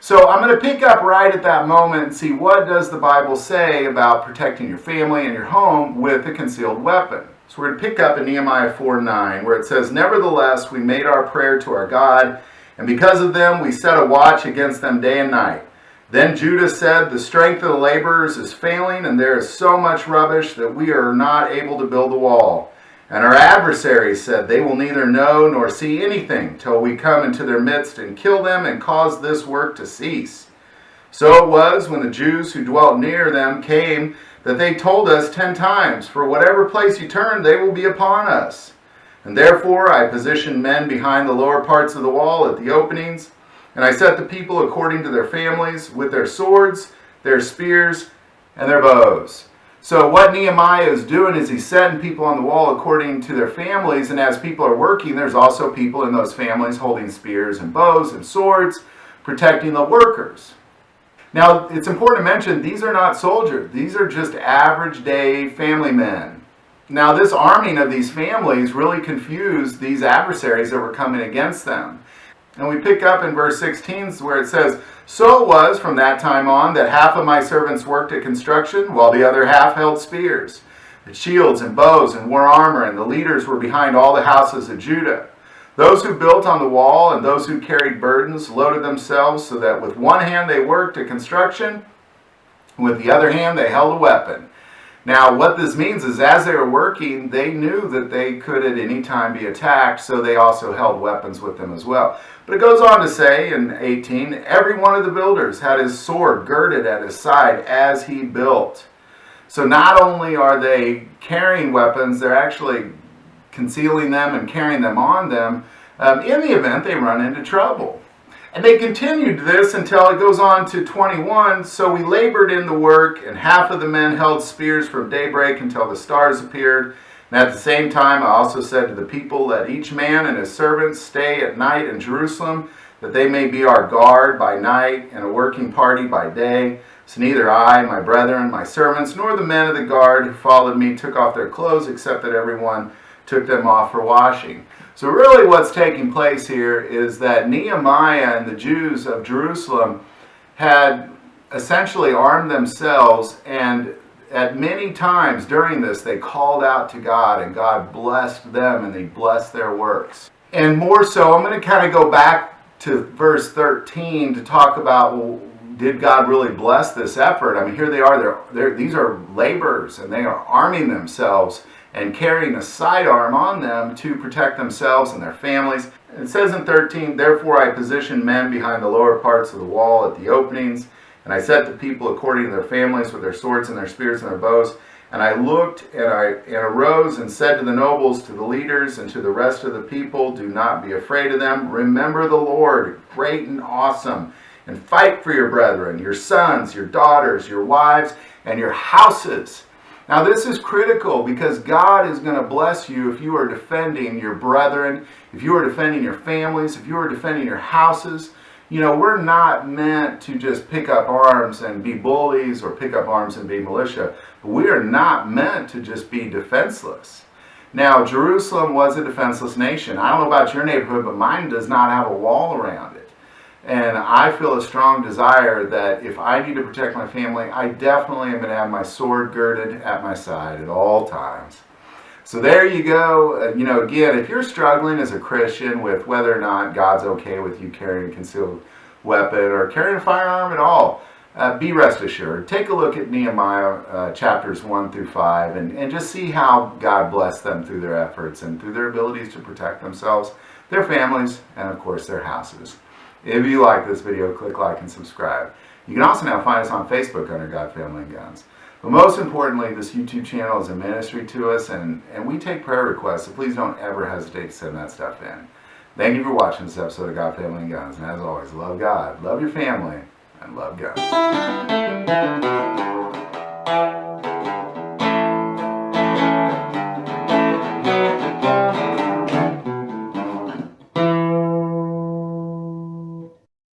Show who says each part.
Speaker 1: So I'm going to pick up right at that moment and see what does the Bible say about protecting your family and your home with a concealed weapon. So we're going to pick up in Nehemiah 4:9, where it says, "Nevertheless, we made our prayer to our God, and because of them we set a watch against them day and night. Then Judah said, the strength of the laborers is failing, and there is so much rubbish that we are not able to build the wall. And our adversaries said, they will neither know nor see anything till we come into their midst and kill them and cause this work to cease. So it was when the Jews who dwelt near them came that they told us 10 times, for whatever place you turn, they will be upon us. And therefore I positioned men behind the lower parts of the wall at the openings, and I set the people according to their families with their swords, their spears, and their bows." So what Nehemiah is doing is he's setting people on the wall according to their families, and as people are working, there's also people in those families holding spears and bows and swords, protecting the workers. Now, it's important to mention, these are not soldiers. These are just average day family men. Now, this arming of these families really confused these adversaries that were coming against them. And we pick up in verse 16 where it says, "So it was from that time on that half of my servants worked at construction, while the other half held spears, and shields and bows and wore armor, and the leaders were behind all the houses of Judah. Those who built on the wall and those who carried burdens loaded themselves so that with one hand they worked at construction, and with the other hand they held a weapon." Now, what this means is as they were working, they knew that they could at any time be attacked, so they also held weapons with them as well. But it goes on to say in 18, "Every one of the builders had his sword girded at his side as he built." So not only are they carrying weapons, they're actually concealing them and carrying them on them in the event they run into trouble. And they continued this until it goes on to 21. "So we labored in the work, and half of the men held spears from daybreak until the stars appeared. And at the same time I also said to the people, let each man and his servants stay at night in Jerusalem, that they may be our guard by night and a working party by day. So neither I, my brethren, my servants, nor the men of the guard who followed me took off their clothes, except that everyone took them off for washing." So really what's taking place here is that Nehemiah and the Jews of Jerusalem had essentially armed themselves, and at many times during this they called out to God, and God blessed them and He blessed their works. And more so, I'm going to kind of go back to verse 13 to talk about, well, did God really bless this effort? I mean, here they are, these are laborers, and they are arming themselves and carrying a sidearm on them to protect themselves and their families. It says in 13, "Therefore I positioned men behind the lower parts of the wall at the openings, and I set the people according to their families with their swords and their spears and their bows. And I looked and arose and said to the nobles, to the leaders, and to the rest of the people, do not be afraid of them. Remember the Lord, great and awesome, and fight for your brethren, your sons, your daughters, your wives, and your houses." Now this is critical because God is going to bless you if you are defending your brethren, if you are defending your families, if you are defending your houses. You know, we're not meant to just pick up arms and be bullies or pick up arms and be militia. We are not meant to just be defenseless. Now, Jerusalem was a defenseless nation. I don't know about your neighborhood, but mine does not have a wall around it. And I feel a strong desire that if I need to protect my family, I definitely am going to have my sword girded at my side at all times. So there you go. You know, again, if you're struggling as a Christian with whether or not God's okay with you carrying a concealed weapon or carrying a firearm at all, be rest assured. Take a look at Nehemiah chapters 1 through 5 and just see how God blessed them through their efforts and through their abilities to protect themselves, their families, and of course their houses. If you like this video, click like and subscribe. You can also now find us on Facebook under God, Family, and Guns. But most importantly, this YouTube channel is a ministry to us, and we take prayer requests, so please don't ever hesitate to send that stuff in. Thank you for watching this episode of God, Family, and Guns. And as always, love God, love your family, and love guns.